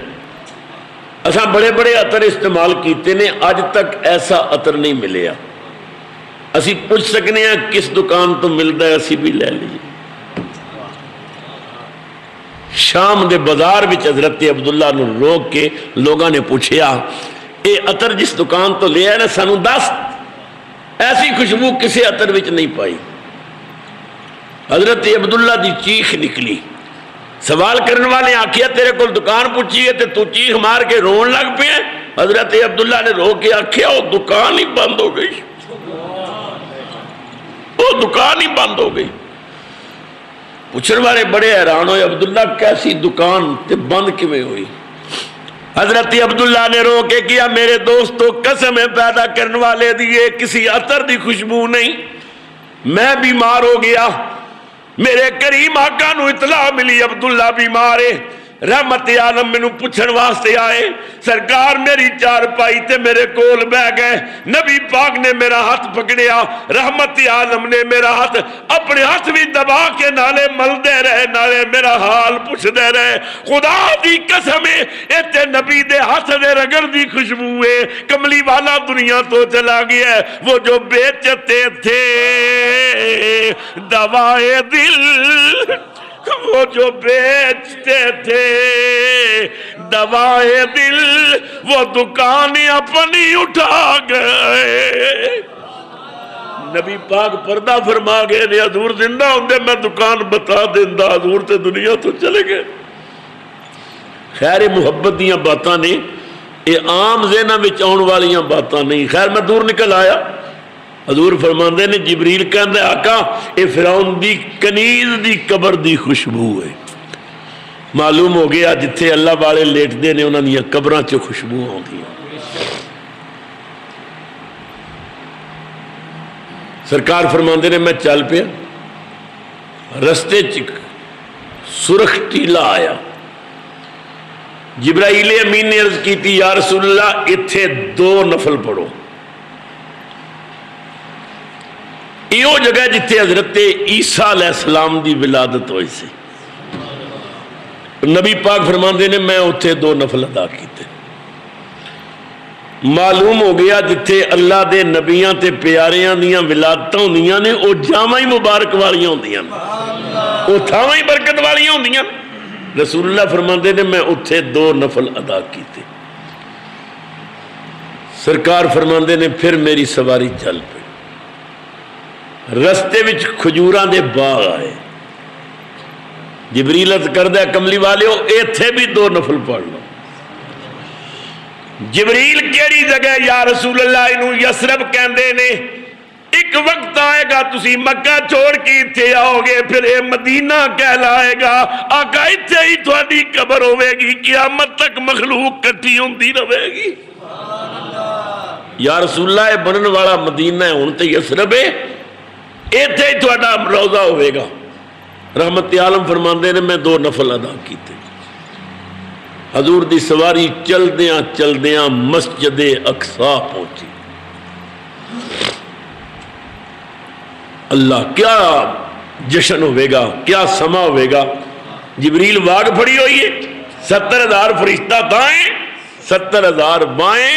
S1: اساں بڑے بڑے عطر استعمال کیتے نے، اج تک ایسا عطر نہیں ملیا. اسی پوچھ سکنے ہیں کس دکان تو ملتا ہے، اسی بھی لے لیجیے. شام دے بازار وچ حضرت عبداللہ نو روک کے لوگاں نے پوچھیا اے عطر جس دکان تو لیا ہے نا سانو دس، ایسی خوشبو کسی عطر وچ نہیں پائی. حضرت عبداللہ دی چیخ نکلی. سوال کرنے والے آکھیا تیرے کول دکان پوچھی ہے تے تو چیخ مار کے رون لگ پیا. حضرت عبداللہ نے رو کے آکھیا وہ دکان ہی بند ہو گئی، وہ دکان ہی بند ہو گئی. پوچھنے والے بڑے حیران ہوئے، عبداللہ کیسی دکان تے بند کیویں ہوئی؟ حضرت عبداللہ نے رو کے کیا میرے دوستو قسم ہے پیدا کرنے والے دیے کسی عطر دی خوشبو نہیں. میں بیمار ہو گیا، میرے کریم آقا نو اطلاع ملی عبداللہ بیمار ہے. رحمت عالم میں پوچھن واسطے آئے، سرکار میری چار پائی تے میرے کول بہ گئے. نبی پاک نے میرا ہاتھ پکڑیا، رحمت عالم نے میرا ہاتھ اپنے ہاتھ بھی دبا کے نالے ملدے رہے، نالے میرا حال پوچھدے رہے. خدا دی قسم ہے اتے نبی دے ہاتھ دے رگڑ دی خوشبو ہے. کملی والا دنیا تو چلا گیا ہے، وہ جو بیچتے تھے دوائے دل، وہ جو بیچتے تھے دوائے دل، وہ دکان اپنی اٹھا گئے. نبی پاک پردہ فرما گئے نے حضور زندہ ہوندے میں دکان بتا دیندا، حضور تے دنیا تو چلے گئے. خیر محبت دیاں باتاں نے، یہ عام ذہناں وچ آن والیاں باتاں نہیں. خیر میں دور نکل آیا. حضور فرماندے نے جبریل کہندے آقا اے فرعون دی کنیز دی قبر دی خوشبو ہے. معلوم ہو گیا جتھے اللہ والے لیٹدے نے انہاں دیاں قبراں چ خوشبو آندی. سرکار فرماندے نے میں چل پیا، رستے چ سرخ ٹیلا آیا. جبرائیل امین نے عرض کی تھی یا رسول اللہ اتھے 2 نفل پڑھو. یہ جگہ جتھے حضرت عیسیٰ علیہ السلام دی ولادت ہوئی سی. نبی پاک فرماندے نے میں اتھے 2 نفل ادا کیتے. معلوم ہو گیا جتھے اللہ دے نبیاں تے پیاریاں دیاں ولادتاں ہوندیاں نے او جامع مبارک والیاں ہوندیاں نے، او تھاواں ہی برکت والیاں ہوندیاں. رسول اللہ فرماندے نے میں اتھے 2 نفل ادا کیتے. سرکار فرماندے نے پھر میری سواری چل پئی. رستے وچ کھجوراں دے باغ آئے. جبریل عرض کردہ کملی والیو ایتھے بھی 2 نفل پڑھ لو. جبریل کیڑی جگہ یا رسول اللہ انہوں یسرب کہندے نے. ایک وقت آئے گا تسی مکہ چھوڑ کے اتھے آؤ گے پھر اے مدینہ کہلائے گا. آقا اتھے ہی تھوڑی قبر ہوئے گی، قیامت تک مخلوق کٹھی ہوندی رہے گی. یا رسول اللہ اے بنن والا مدینہ ہے ہن تے یسرب ہے، ایتھے ہی تھوڑا روزہ ہوئے گا. رحمت عالم فرماندے نے میں 2 نفل ادا کیتے. حضور دی سواری چلدیاں چلدیاں مسجد اقصی پہنچی. اللہ کیا جشن ہوئے گا، کیا سما ہوئے گا. جبریل واگ پھڑی ہوئی ہے، 70,000 فرشتہ دائیں، 70,000 بائیں،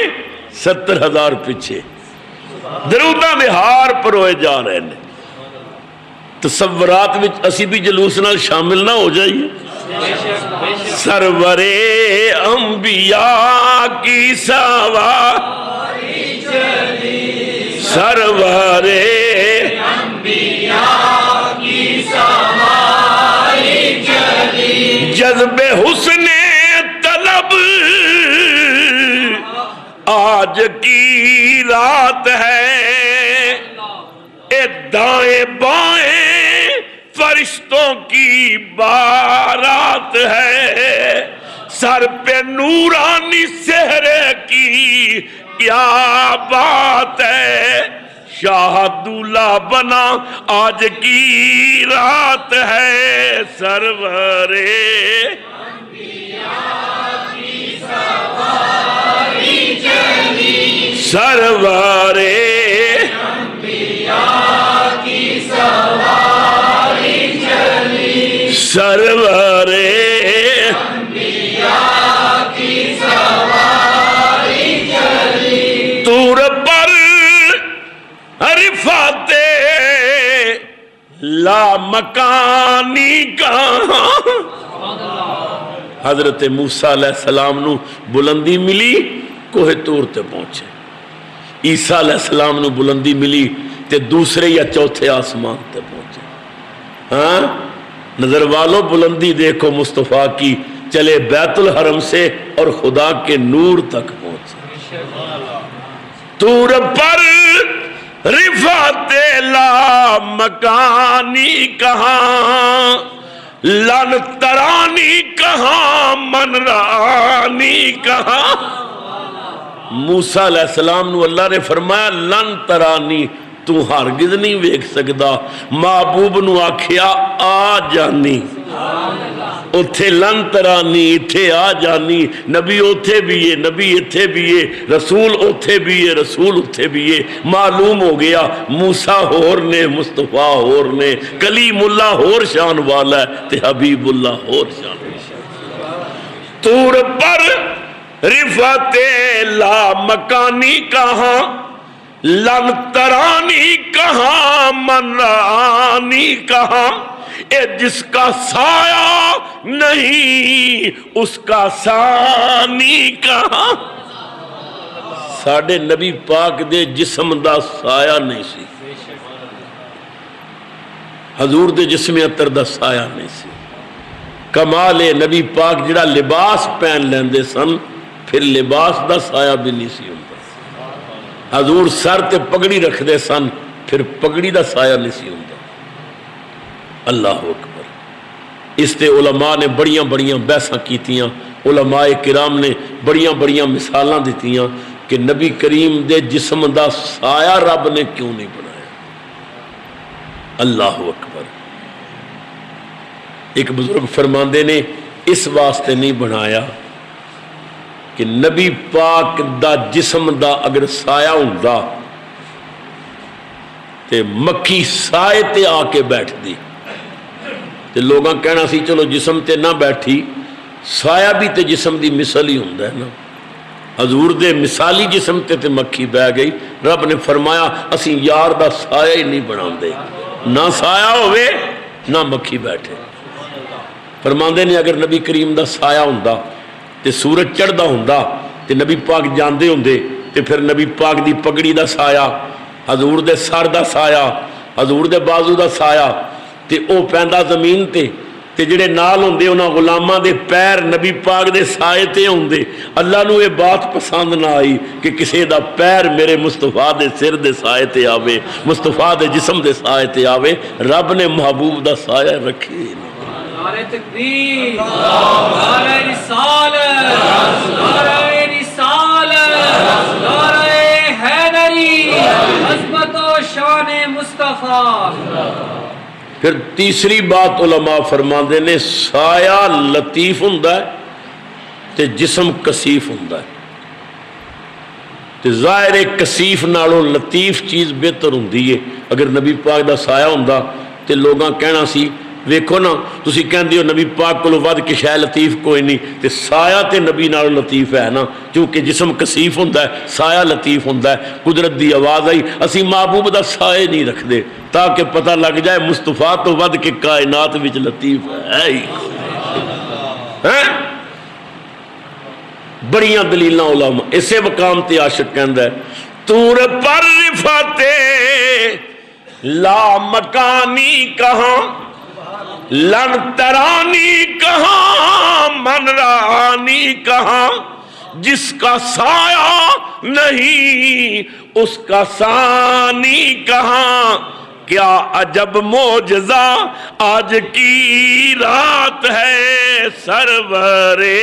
S1: 70,000 پیچھے، دروداں دے ہار پروئے جا رہے ہیں. تصورات وچ اسی بھی جلوس نال شامل نہ ہو جائیے. سرور انبیاء کی سواری چلی، سرور انبیاء کی سواری چلی، جذب حسن طلب آج کی رات ہے. اے دائیں بائیں فرشتوں کی بارات ہے. سر پہ نورانی سہرے کی کیا بات ہے. شاہ دولہ بنا آج کی رات ہے. سرور انبیاء کی سواری سرورے سرورے طور پر عرفات لا مکانی کہاں. حضرت موسیٰ علیہ السلام نو بلندی ملی کوہ طور تے پہنچے. عیسیٰ علیہ السلام نو بلندی ملی تے دوسرے یا چوتھے آسمان تے پہنچے. ہاں نظر والو بلندی دیکھو مصطفیٰ کی, چلے بیت الحرم سے اور خدا کے نور تک پہنچے. طور پر رفعت لا مکانی کہاں, لن ترانی کہاں, من رانی کہاں. موسیٰ علیہ السلام نو اللہ نے فرمایا لن ترانی, تو ہرگز نہیں ویکھ سکدا. محبوب نو آکھیا آ جانی, اتھے لن ترانی اتھے آ جانی. نبی اتھے بھی ہے, نبی اتھے بھی ہے, رسول اتھے بھی ہے, رسول اتھے بھی ہے. معلوم ہو گیا موسیٰ ہور نے, مصطفیٰ ہور نے, کلیم اللہ ہور شان والا ہے تے حبیب اللہ ہور شان والا. طور پر رفعت لا مکانی کہاں, لن ترانی کہاں, من رانی کہاں. اے جس کا سایہ نہیں اس کا ثانی کہاں. ساڑھے نبی پاک دے جسم دا سایہ نہیں سی, حضور دے جسم اتر دا سایہ نہیں سی. کمال نبی پاک جڑا لباس پہن لیندے سن, پھر لباس دا سایہ بھی نہیں سی ہوندا. حضور سر تے پگڑی رکھ دے سن, پھر پگڑی دا سایہ نہیں سی ہوندا. اللہ اکبر. اس تے علماء نے بڑیاں بڑیاں بحثاں کیتیاں, علماء کرام نے بڑیاں بڑیاں مثالاں دیتیاں کہ نبی کریم دے جسم دا سایہ رب نے کیوں نہیں بنایا. اللہ اکبر. ایک بزرگ فرماندے نے اس واسطے نہیں بنایا کہ نبی پاک دا جسم دا اگر سایہ ہوندا تے مکھی سائے تے آ کے بیٹھ دی تے لوگاں کہنا سی چلو جسم تے نہ بیٹھی, سایہ بھی تے جسم دی مثال ہی ہوندا ہے نا. حضور دے مثالی جسم تے مکھی بہ گئی. رب نے فرمایا اسی یار دا سایہ ہی نہیں بناندے, نہ سایہ ہوئے نہ مکھی بیٹھے. فرماندے نے اگر نبی کریم دا سایہ ہوندا تے سورج چڑھدا ہوندا تے نبی پاک جاندے ہوندے تے پھر نبی پاک دی پگڑی دا سایہ, حضور دے سر دا سایہ, حضور دے بازو دا سایہ تے او پیندا زمین تے جڑے نال ہوندے انہاں غلاماں دے پیر نبی پاک دے سائے تے ہوندے. اللہ نو یہ بات پسند نہ آئی کہ کسے دا پیر میرے مصطفیٰ دے سر دے سائے تے آوے, مصطفیٰ دے جسم دے سائے تے آوے. رب نے محبوب دا سایہ رکھے.
S2: نعرہ تکبیر, نعرہ رسالت, نعرہ رسالت, نعرہ حیدری, عظمت و شان مصطفیٰ.
S1: پھر تیسری بات علماء فرماندے نے سایہ لطیف ہوندا ہے تے جسم کثیف ہوندا ہے. تے ظاہر کثیف نالوں لطیف چیز بہتر ہوندی ہے. اگر نبی پاک دا سایہ ہوندا تے لوگاں کہنا سی ویکھو نا تسی کہندے ہو نبی پاک کولوں ود کے شے لطیف کوئی نہیں, تے سایہ تے نبی نال لطیف ہے نا, کیونکہ جسم کثیف ہوندا ہے, سایہ لطیف ہوندا ہے. قدرت دی آواز آئی اسی محبوب دا سایہ نہیں رکھ دے تاکہ پتہ لگ جائے مصطفیٰ تو ود کے کائنات وچ لطیف ہے ہی. بڑیاں دلیلاں علماء اسے مقام تے عاشق کہندا ہے طور پر رفعت لا مکانی کہاں, لن ترانی کہاں, من رانی کہاں. جس کا سایہ نہیں اس کا ثانی کہاں. کیا عجب معجزہ آج کی رات ہے, سرورے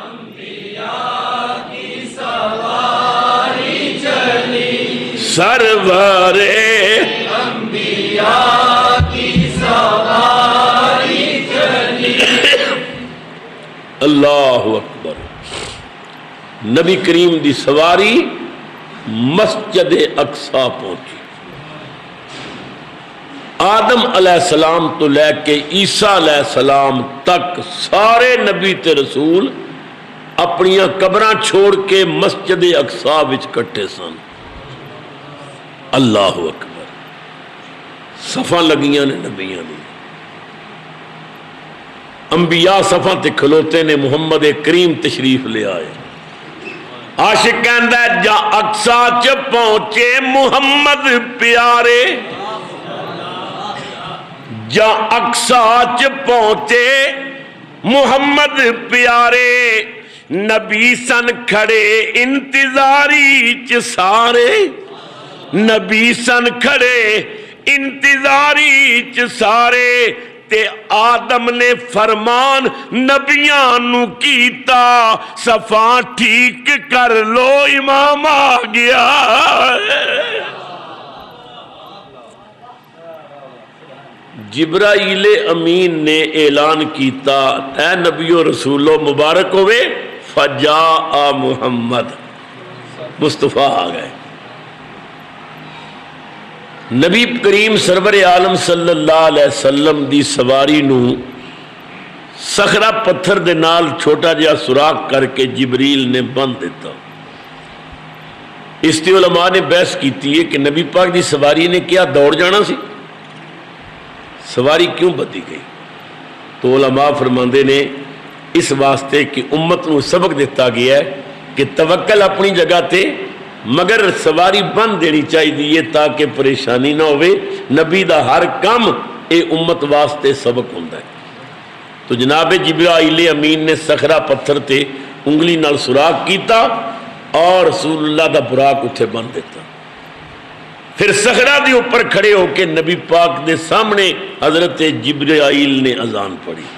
S1: انبیاء کی سواری چلی, سرورے انبیاء کی سواری چلی. اللہ اکبر. نبی کریم دی سواری مسجد اقصی پہنچی۔ آدم علیہ السلام تو لے کے عیسیٰ علیہ السلام تک سارے نبی تے رسول اپنی قبراں چھوڑ کے مسجد اقصی وچ کٹھے سن۔ اللہ اکبر، صفاں لگیاں نے نبیاں دی، انبیاء صفاں تے کھلوتے نے، محمد کریم تشریف لے آئے۔ عاشق کہندا ہے جا اقصی چ پہنچے محمد پیارے، جا اقصی چ پہنچے محمد پیارے، نبی سن کھڑے انتظاری چ سارے، نبی سن کھڑے انتظاری چ سارے، تے آدم نے فرمان نبیاں نو کیتا، صفاں ٹھیک کر لو امام آ گیا۔ جبرائیل امین نے اعلان کیتا، اے نبیو رسولو مبارک ہوئے، فجاء محمد، مصطفیٰ آ گئے۔ نبی کریم سرور عالم صلی اللہ علیہ وسلم دی سواری نو صخرہ پتھر دے نال چھوٹا جہا سوراخ کر کے جبریل نے بند دیتا۔ اس تے علماء نے بحث کیتی ہے کہ نبی پاک دی سواری نے کیا دوڑ جانا سی، سواری کیوں بدی گئی؟ تو علماء فرماندے نے اس واسطے کہ امت نو سبق دیتا گیا ہے کہ توکل اپنی جگہ تے، مگر سواری بند دینی چاہیے تاکہ پریشانی نہ ہوئے۔ نبی دا ہر کام اے امت واسطے سبق ہوندا ہے۔ تو جناب جبرائیل امین نے صخرہ پتھر تے انگلی نال سوراخ کیتا اور رسول اللہ دا براق اتھے بند دیتا۔ پھر صخرہ دے اوپر کھڑے ہو کے نبی پاک دے سامنے حضرت جبرائیل نے اذان پڑھی۔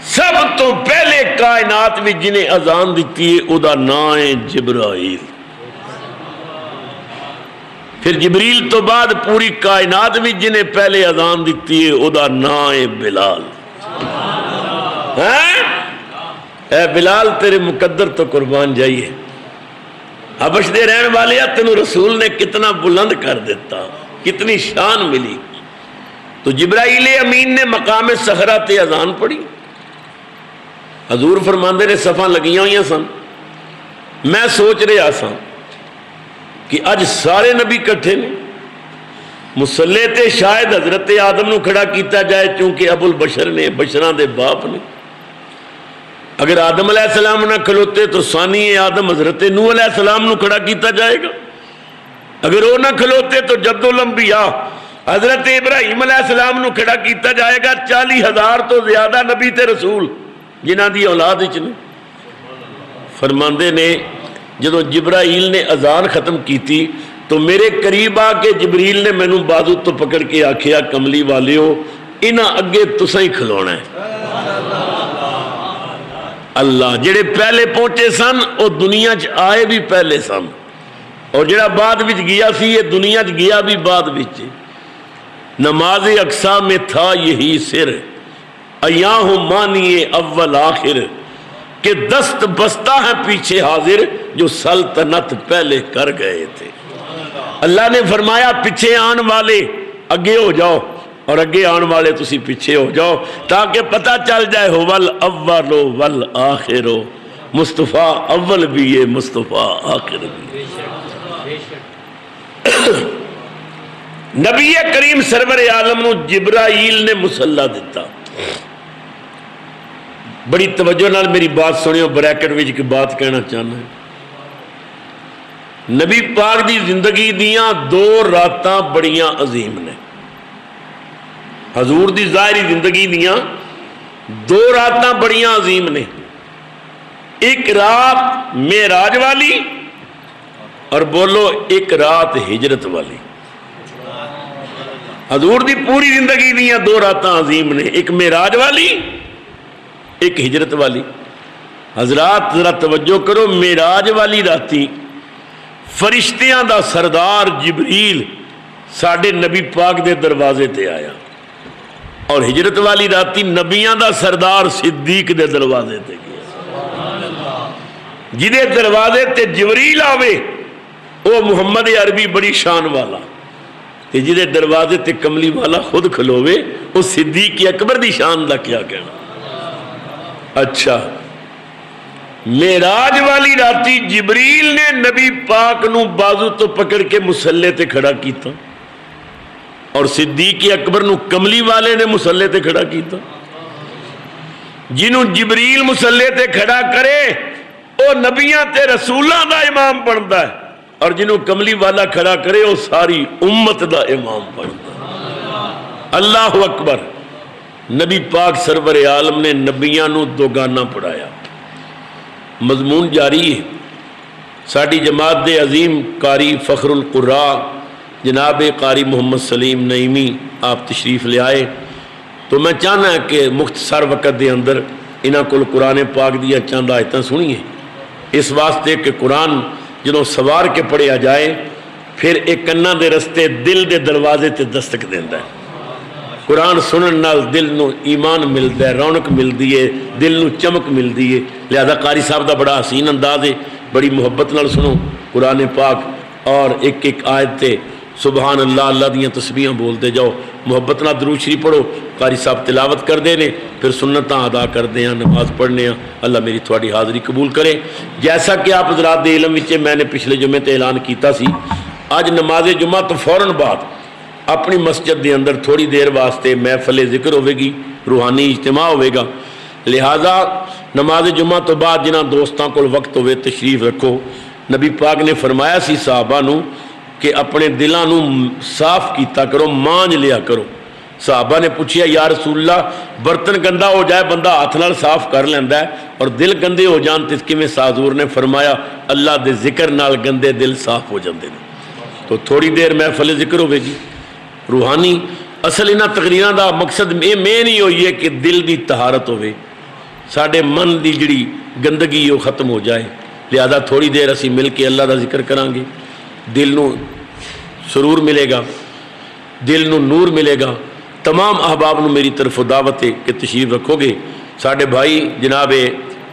S1: سب تو پہلے کائنات میں جنہیں اذان دیتی ہے او دا نام ہے جبرائیل۔ پھر جبریل تو بعد پوری کائنات میں جنہیں پہلے اذان دیتی ہے او دا نام ہے بلال۔ اے بلال تیرے مقدر تو قربان جائیے، حبش دے رہن والے تینوں رسول نے کتنا بلند کر دیتا، کتنی شان ملی۔ تو جبرائیل امین نے مقام صخرہ تے اذان پڑھی۔ حضور فرماندے نے صفاں لگیاں ہوئی سن، میں سوچ رہا سا کہ اج سارے نبی کٹھے نے، مصلی تے شاید حضرت آدم نو کھڑا کیتا جائے چونکہ ابو البشر نے، بشراں دے باپ نے۔ اگر آدم علیہ السلام نہ کھلوتے تو ثانی آدم حضرت نوح علیہ السلام نو کھڑا کیتا جائے گا، اگر وہ نہ کھلوتے تو جد الانبیاء حضرت ابراہیم علیہ السلام نو کھڑا کیتا جائے گا۔ 40,000 تو زیادہ نبی تے رسول جنہ دی اولاد وچ نے۔ فرماندے نے جدو جبرائیل نے اذان ختم کیتی تو میرے قریب آ کے جبریل نے مینوں بازو تو پکڑ کے آکھیا کملی والیو انہاں اگے تساں ہی کھلونا ہے۔ اللہ جڑے پہلے پہنچے سن وہ دنیا چ آئے بھی پہلے سن، اور جڑا بعد وچ گیا سی یہ دنیا چ گیا بھی بعد وچ۔ نماز اقصی میں تھا یہی سر، ایاہ مانی اول آخر، کہ دست بستہ ہیں پیچھے حاضر جو سلطنت پہلے کر گئے تھے۔ اللہ نے فرمایا پیچھے آن والے اگے ہو جاؤ اور اگے آن والے تسی پیچھے ہو جاؤ تاکہ پتہ چل جائے ہو والاول والآخر، مصطفیٰ اول بھی ہے مصطفیٰ آخر بھی۔ نبی کریم سرور عالم نو جبرائیل نے مسلح دیتا۔ بڑی توجہ نال میری بات سنیو، بریکٹ وچ کی بات کہنا چاہنا ہے۔ نبی پاک دی زندگی دیاں 2 راتاں بڑیاں عظیم نے۔ حضور دی ظاہری زندگی دیاں 2 راتاں بڑیاں عظیم نے۔ ایک رات معراج والی اور بولو ایک رات ہجرت والی۔ حضور دی پوری زندگی دیاں 2 راتاں عظیم نے، ایک معراج والی ایک ہجرت والی۔ حضرات ذرا توجہ کرو، معراج والی راتی فرشتیاں دا سردار جبریل ساڈے نبی پاک دے دروازے تے آیا، اور ہجرت والی راتی نبیاں دا سردار صدیق دے دروازے تے گیا۔ جدے دروازے تے جبریل آوے وہ محمد عربی بڑی شان والا، تے جدے دروازے تے کملی والا خود کھلوے وہ صدیق اکبر دی شان دا کیا کہنا۔ اچھا، معراج والی راتی جبریل نے نبی پاک نو بازو تو پکڑ کے مسلے تے کھڑا کیتا، اور صدیق اکبر نو کملی والے نے مسلے تے کھڑا کیتا۔ جنہوں جبریل مسلے تے کھڑا کرے وہ نبیاں تے رسولاں دا امام بنتا ہے، اور جنہوں کملی والا کھڑا کرے وہ ساری امت دا امام بنتا ہے۔ اللہ اکبر۔ نبی پاک سرور عالم نے نبیاں نو دوگانا پڑھایا۔ مضمون جاری ہے۔ ساڑی جماعت دے عظیم قاری فخر القراء جناب قاری محمد سلیم نعیمی آپ تشریف لے آئے، تو میں چاہنا ہے کہ مختصر وقت دے اندر انہاں کل قرآن پاک دیا چند آیتاں سنیے، اس واسطے کہ قرآن جنہوں سوار کے پڑھیا جائے پھر ایک کنا دے رستے دل دے دروازے تے دستک دیندہ ہے۔ قرآن سنن نال دل نو ایمان ملتا ہے، رونق ملتی ہے، دل نو چمک ملتی ہے۔ لہذا قاری صاحب دا بڑا حسین انداز ہے، بڑی محبت نال سنو قرآن پاک، اور ایک ایک آیت تے سبحان اللہ اللہ دیاں تسبیحاں بولتے جاؤ، محبت نال درود شریف پڑھو۔ قاری صاحب تلاوت کر دے نے، پھر سنتاں ادا کر دے ہیں، نماز پڑھنے ہیں۔ اللہ میری تھوڑی حاضری قبول کرے۔ جیسا کہ آپ حضرات دے علم وچے میں نے پچھلے جمعے تے اعلان کیتا سی، آج نماز جمعہ تو فوراً بعد اپنی مسجد دے اندر تھوڑی دیر واسطے محفل ذکر ہوئے گی، روحانی اجتماع ہوئے گا۔ لہذا نماز جمعہ تو بعد جنہاں دوستاں کو وقت ہوئے تشریف رکھو۔ نبی پاک نے فرمایا سی صحابہ نو کہ اپنے دلاں نو صاف کیتا کرو، مانج لیا کرو۔ صحابہ نے پوچھیا یا رسول اللہ برتن گندا ہو جائے بندہ ہاتھ نال صاف کر لیندہ ہے، اور دل گندے ہو جان تس کی میں حضور نے فرمایا اللہ دے ذکر نال گندے دل صاف ہو جاندے نے۔ تو تھوڑی دیر محفل ذکر ہوئے گی روحانی۔ اصل انہاں تقریراں دا مقصد میں نہیں ہوئی ہے کہ دل دی طہارت ہوئے، ساڑھے من دی جڑی گندگی وہ ختم ہو جائے۔ لہذا تھوڑی دیر اسی مل کے اللہ دا ذکر کرانگے، دل نو سرور ملے گا، دل نو نور ملے گا۔ تمام احباب نو میری طرف دعوت ہے کہ تشریف رکھو گے۔ ساڑھے بھائی جناب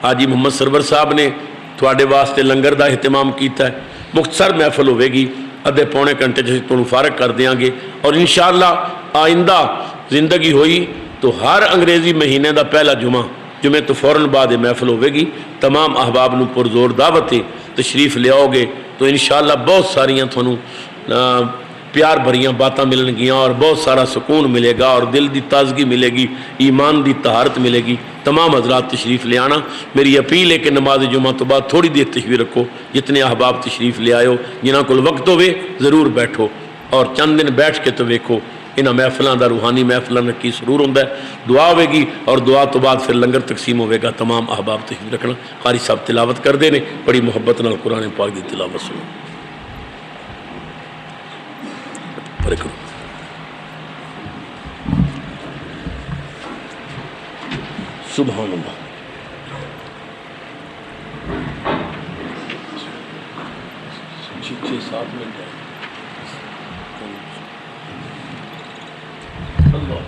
S1: حاجی محمد سرور صاحب نے تھوڑے واسطے لنگر دا اہتمام کیتا ہے۔ مختصر محفل ہوئے گی، ادھے پونے گھنٹے جیسے تو فارغ کر دیاں گے، اور انشاءاللہ آئندہ زندگی ہوئی تو ہر انگریزی مہینے دا پہلا جمعہ تو فوراً بعد محفل ہوئے گی۔ تمام احباب نو پرزور دعوت ہے، تشریف لے آؤ گے تو انشاءاللہ بہت ساریاں تھانوں پیار بھریاں باتاں ملن گیاں، اور بہت سارا سکون ملے گا، اور دل دی تازگی ملے گی، ایمان دی طہارت ملے گی۔ تمام حضرات تشریف لے آنا۔ میری اپیل ہے کہ نماز جمعہ تو بعد تھوڑی دیر تشریف رکھو، جتنے احباب تشریف لے آئے ہو، جنہاں کو وقت ہوئے ضرور بیٹھو، اور چند دن بیٹھ کے تو ویکھو انہاں محفلاں دا روحانی محفلاں دا کی سرور ہوندا ہے۔ دعا ہوئے گی، اور دعا تو بعد پھر لنگر تقسیم ہوئے گا۔ تمام احباب تشریف رکھنا۔ قاری صاحب تلاوت کر دے نے، بڑی محبت نال قرآن پاک دی تلاوت سنو۔ سبحان اللہ۔ چھ ساتھ مل جائے اللہ۔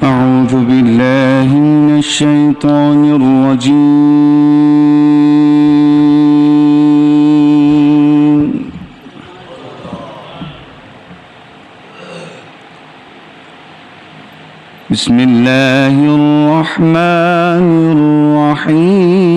S3: أعوذ بالله من الشيطان الرجيم بسم الله الرحمن الرحيم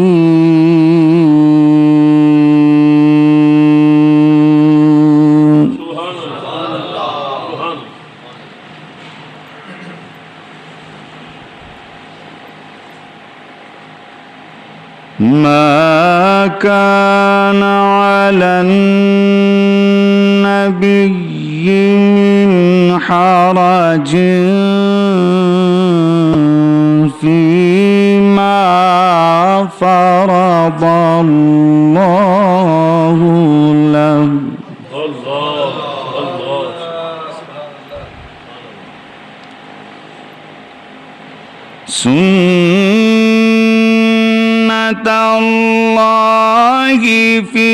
S3: ما كان على النبي من حرج فيما فرض الله له سنة الله في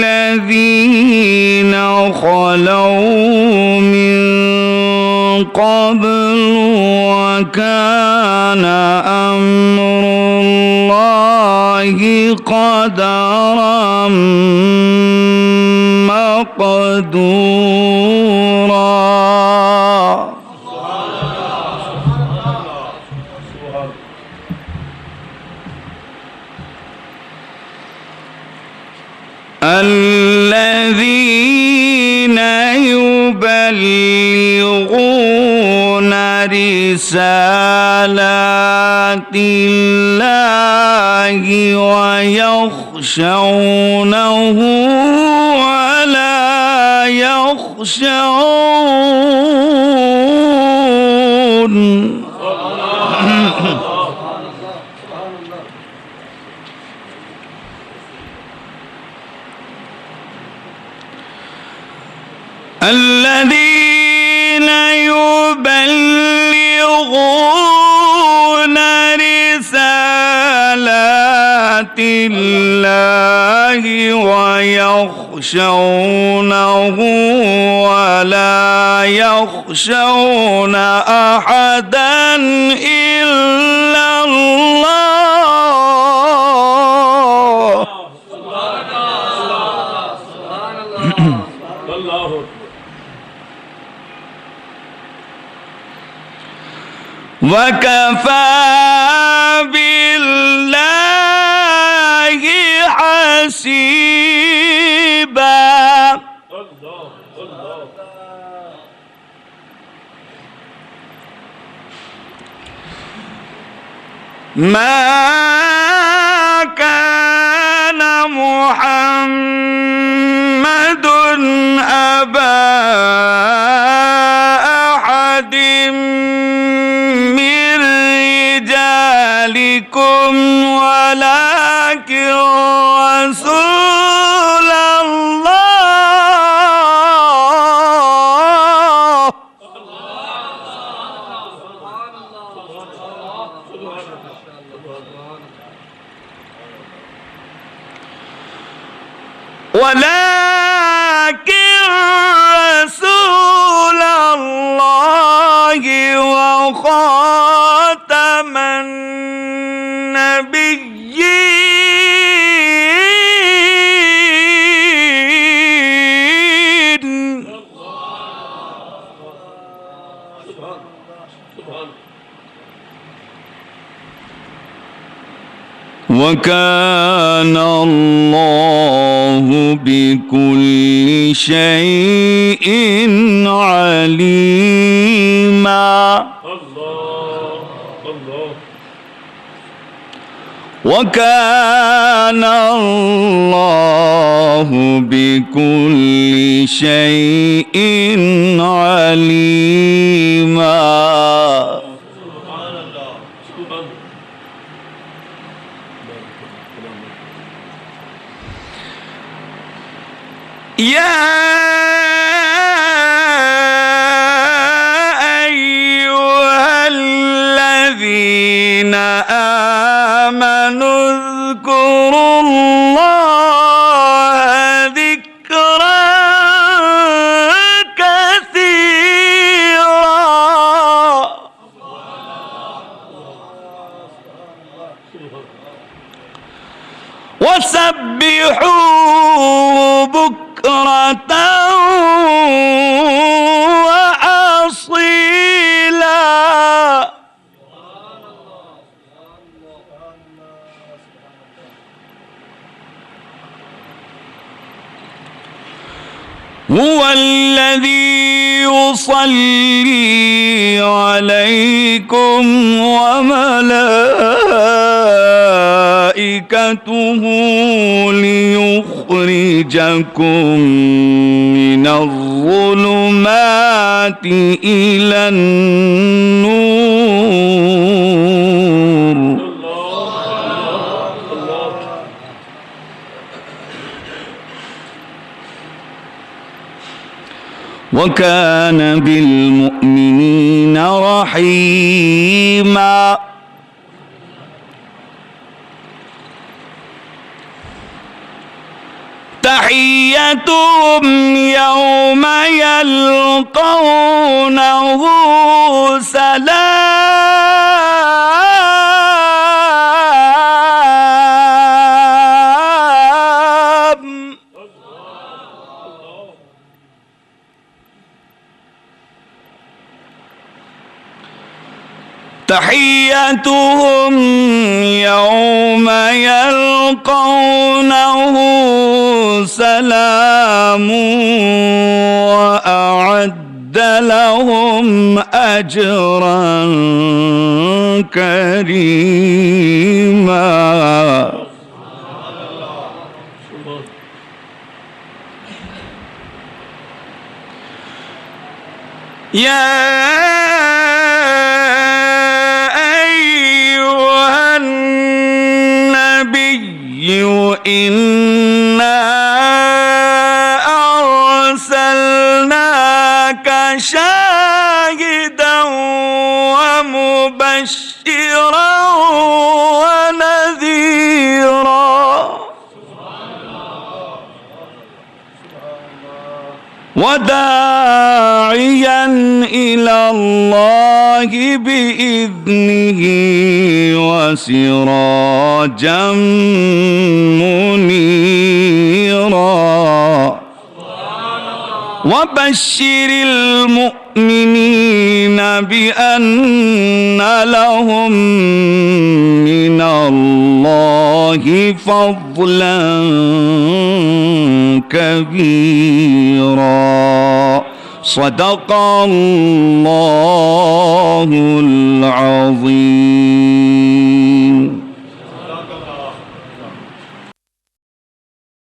S3: الذين خلوا من قبل وكان أمر الله قدرا مقدورا. الذين يبلغون رسالات الله ويخشونه ولا يخشون. الذين يبلغون رسالات الله ويخشونه ولا يخشون أحدا إلا الله. وكفى بالله حسيبا. ما كان محمد أبا أحد من رجالكم ولكن رسول الله وخاتم النبيين. وكان الله بكل شيء عليما. وكان الله بكل شيء عليما. يا أيها الذين آمنوا اذكروا الله ذكرا كثيرا وسبحوه بكرة وأصيلا. هو الذي يصلي عليكم وملائكته ليخرجكم من الظلمات إلى النور. وكان بالمؤمنين رحيما. تحيتهم يوم يلقونه سلام. تحيتهم يوم يلقونه سلام وأعد لهم أجرا كريما. يا أيها النبي إنا أرسلناك شاهدا ومبشرا ونذيرا وداعيا إلى الله بإذنه وسراجا منيرا. وبشر المؤمنين بأن لهم من الله فضلا كبيرا. صدق الله العظيم.